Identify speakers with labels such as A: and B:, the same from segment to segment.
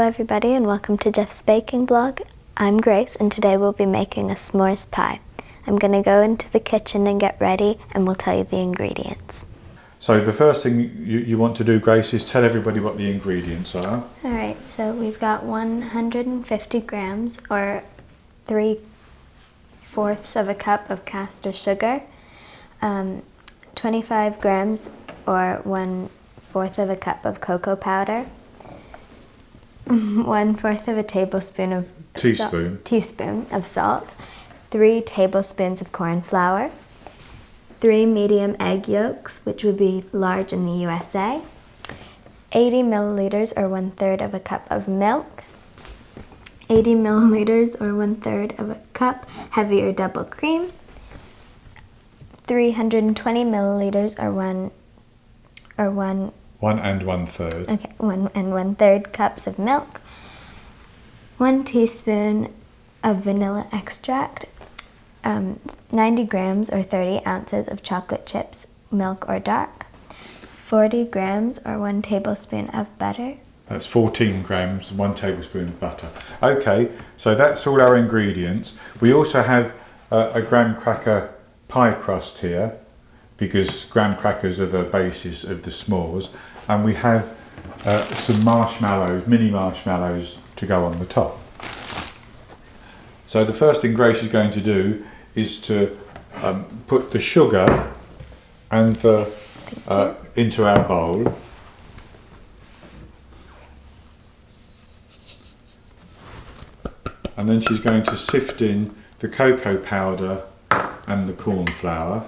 A: everybody and welcome to Jeff's Baking Blog. I'm Grace and today we'll be making a s'mores pie. I'm going to go into the kitchen and get ready and we'll tell you the ingredients.
B: So the first thing you want to do, Grace, is tell everybody what the ingredients are.
A: Alright, so we've got 150 grams or 3/4 of a cup of caster sugar, 25 grams or 1/4 of a cup of cocoa powder, 1/4 of a tablespoon of teaspoon of salt, 3 tablespoons of corn flour, 3 medium egg yolks, which would be large in the USA, 80 milliliters or 1/3 of a cup of milk, 80 milliliters or 1/3 of a cup heavy or double cream, 320 milliliters or 1 and 1/3. Okay, 1 and 1/3 cups of milk, 1 teaspoon of vanilla extract, 90 grams or 30 ounces of chocolate chips, milk or dark, 40 grams or 1 tablespoon of butter.
B: That's 14 grams, 1 tablespoon of butter. Okay, so that's all our ingredients. We also have a graham cracker pie crust here, because graham crackers are the basis of the s'mores, and we have some marshmallows, mini marshmallows, to go on the top. So the first thing Grace is going to do is to put the sugar and into our bowl. And then she's going to sift in the cocoa powder and the corn flour.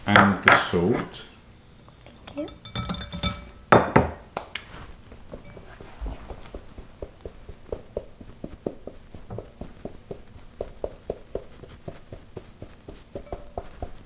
B: And the salt.
A: Thank you.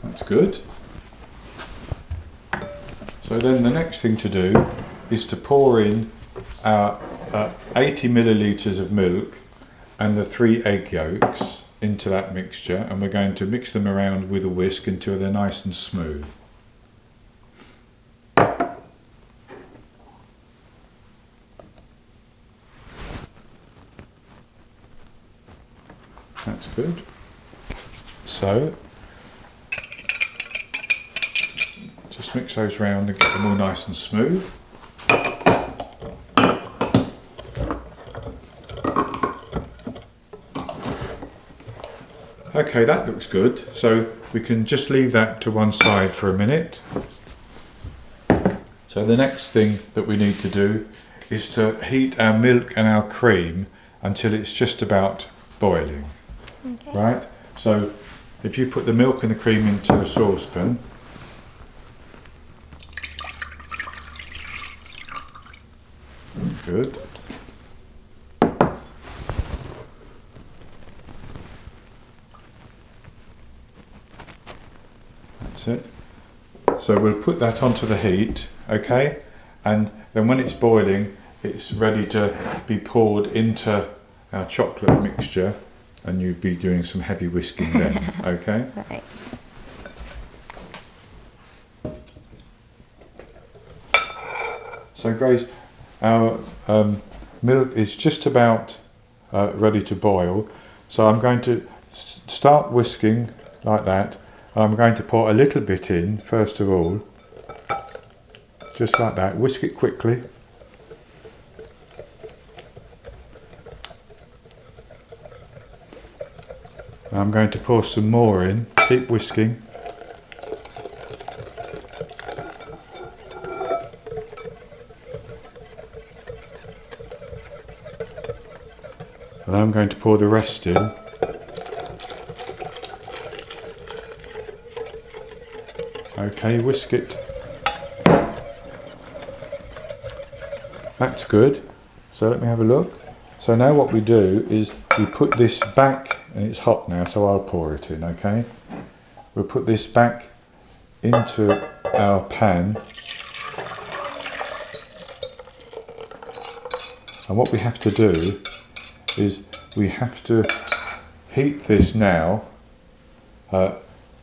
B: That's good. So then the next thing to do is to pour in our 80 milliliters of milk and the 3 egg yolks into that mixture, and we're going to mix them around with a whisk until they're nice and smooth. That's good. So just mix those round and get them all nice and smooth. Okay, that looks good, so we can just leave that to one side for a minute. So the next thing that we need to do is to heat our milk and our cream until it's just about boiling. Okay. Right? So if you put the milk and the cream into a saucepan, good. That's it. So we'll put that onto the heat, okay? And then when it's boiling, it's ready to be poured into our chocolate mixture, and you'll be doing some heavy whisking then, okay?
A: Right.
B: So Grace, our milk is just about ready to boil, so I'm going to start whisking like that. I'm going to pour a little bit in first of all, just like that. Whisk it quickly. And I'm going to pour some more in. Keep whisking. And I'm going to pour the rest in. Okay, whisk it. That's good. So let me have a look. So now what we do is we put this back, and it's hot now, so I'll pour it in, okay? We'll put this back into our pan. And what we have to do is we have to heat this now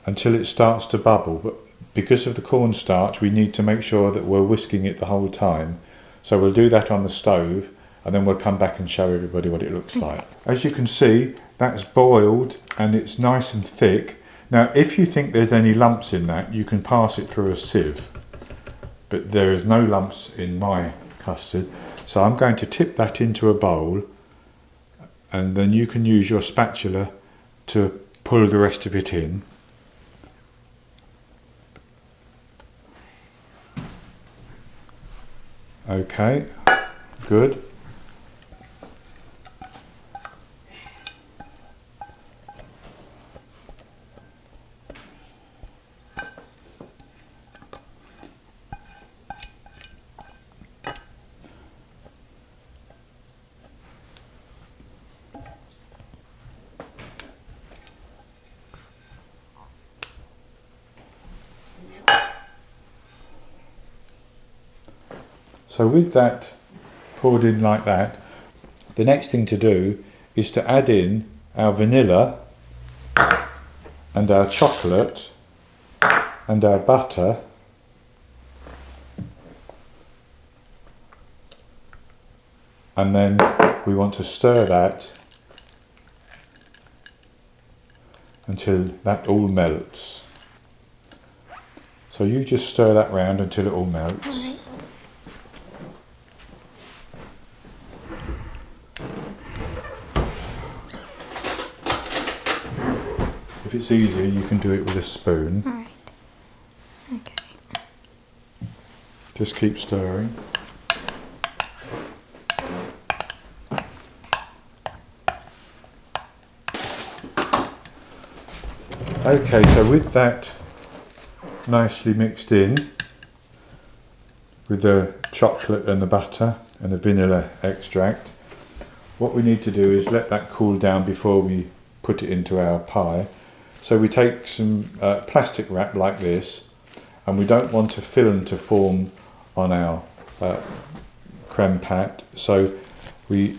B: until it starts to bubble. But because of the cornstarch, we need to make sure that we're whisking it the whole time. So we'll do that on the stove, and then we'll come back and show everybody what it looks like. As you can see, that's boiled and it's nice and thick. Now, if you think there's any lumps in that, you can pass it through a sieve. But there is no lumps in my custard. So I'm going to tip that into a bowl, and then you can use your spatula to pull the rest of it in. Okay, good. So with that poured in like that, the next thing to do is to add in our vanilla and our chocolate and our butter and then we want to stir that until that all melts. So you just stir that round until it all melts. If it's easier, you can do it with a spoon.
A: All right. Okay.
B: Just keep stirring. Okay, so with that nicely mixed in, with the chocolate and the butter and the vanilla extract, what we need to do is let that cool down before we put it into our pie. So we take some plastic wrap like this, and we don't want a film to form on our creme pat, so we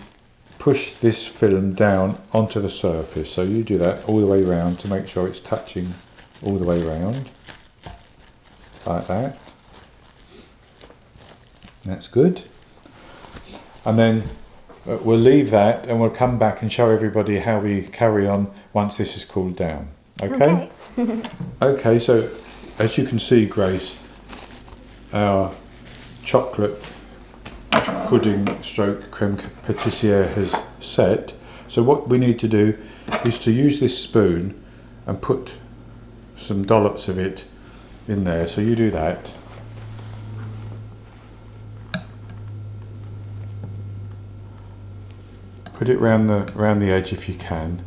B: push this film down onto the surface. So you do that all the way around to make sure it's touching all the way around, like that. That's good. And then we'll leave that and we'll come back and show everybody how we carry on once this is cooled down. Okay? Okay, so as you can see, Grace, our chocolate pudding stroke creme pattisiere has set. So what we need to do is to use this spoon and put some dollops of it in there. So you do that. Put it round the edge if you can,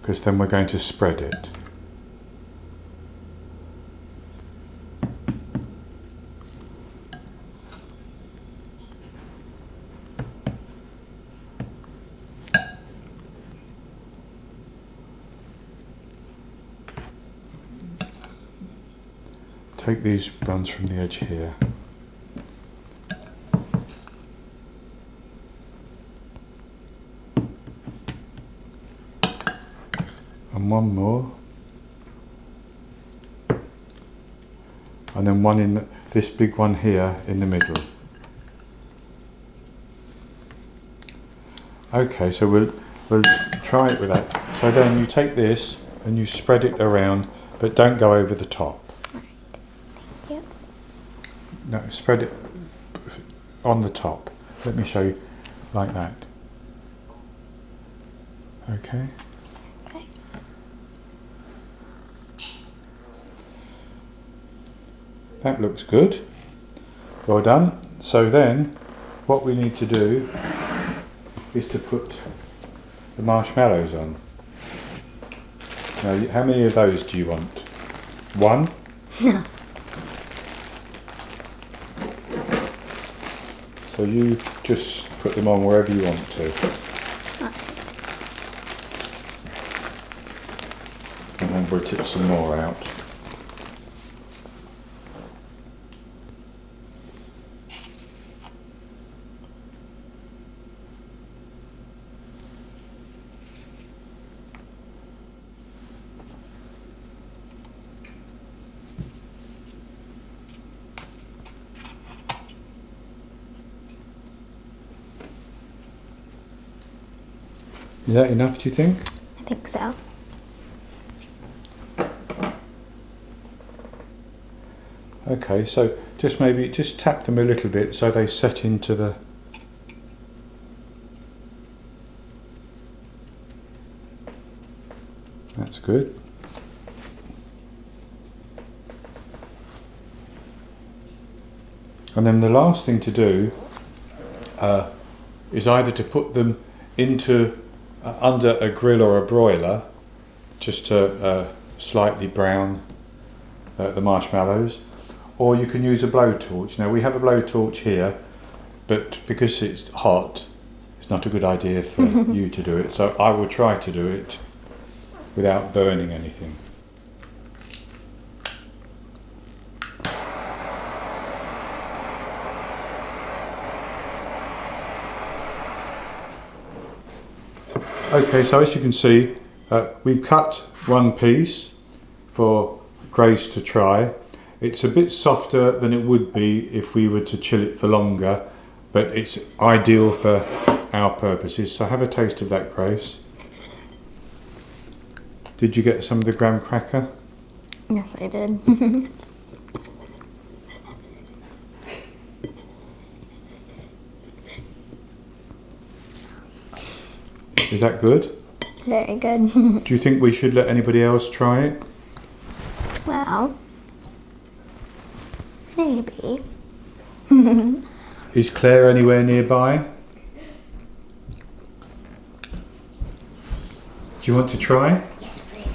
B: because then we're going to spread it. Take these ones from the edge here. And one more. And then one in this big one here in the middle. Okay, so we'll try it with that. So then you take this and you spread it around, but don't go over the top.
A: Yep.
B: No, spread it on the top. Let me show you, like that. Okay.
A: Okay.
B: That looks good. Well done. So then, what we need to do is to put the marshmallows on. Now, how many of those do you want? One?
A: No.
B: So you just put them on wherever you want to. And then we'll tip some more out. Is that enough, do you think?
A: I think so.
B: Okay, so just tap them a little bit so they set into the... That's good. And then the last thing to do is either to put them into under a grill or a broiler, just to slightly brown the marshmallows, or you can use a blowtorch. Now we have a blowtorch here, but because it's hot, it's not a good idea for you to do it. So I will try to do it without burning anything. Okay, so as you can see, we've cut one piece for Grace to try. It's a bit softer than it would be if we were to chill it for longer, but it's ideal for our purposes. So have a taste of that, Grace. Did you get some of the graham cracker?
A: Yes, I did.
B: Is that good?
A: Very good.
B: Do you think we should let anybody else try it?
A: Well, maybe.
B: Is Claire anywhere nearby? Do you want to try?
A: Yes, please.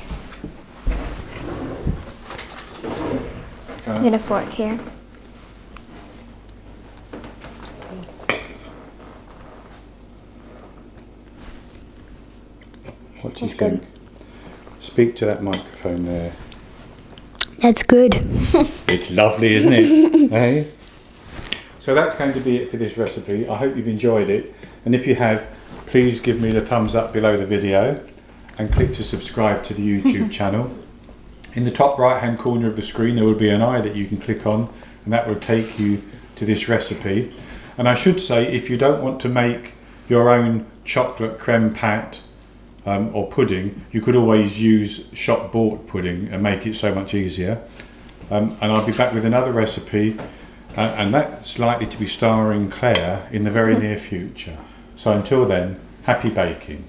A: Get a fork here.
B: What do you
A: That's
B: think?
A: good.
B: Speak to that microphone there.
A: That's good.
B: It's lovely, isn't it? Hey? So that's going to be it for this recipe. I hope you've enjoyed it. And if you have, please give me the thumbs up below the video and click to subscribe to the YouTube channel. In the top right hand corner of the screen there will be an eye that you can click on, and that will take you to this recipe. And I should say, if you don't want to make your own chocolate creme pat or pudding, you could always use shop bought pudding and make it so much easier. And I'll be back with another recipe, and that's likely to be starring Claire in the very near future. So until then, happy baking.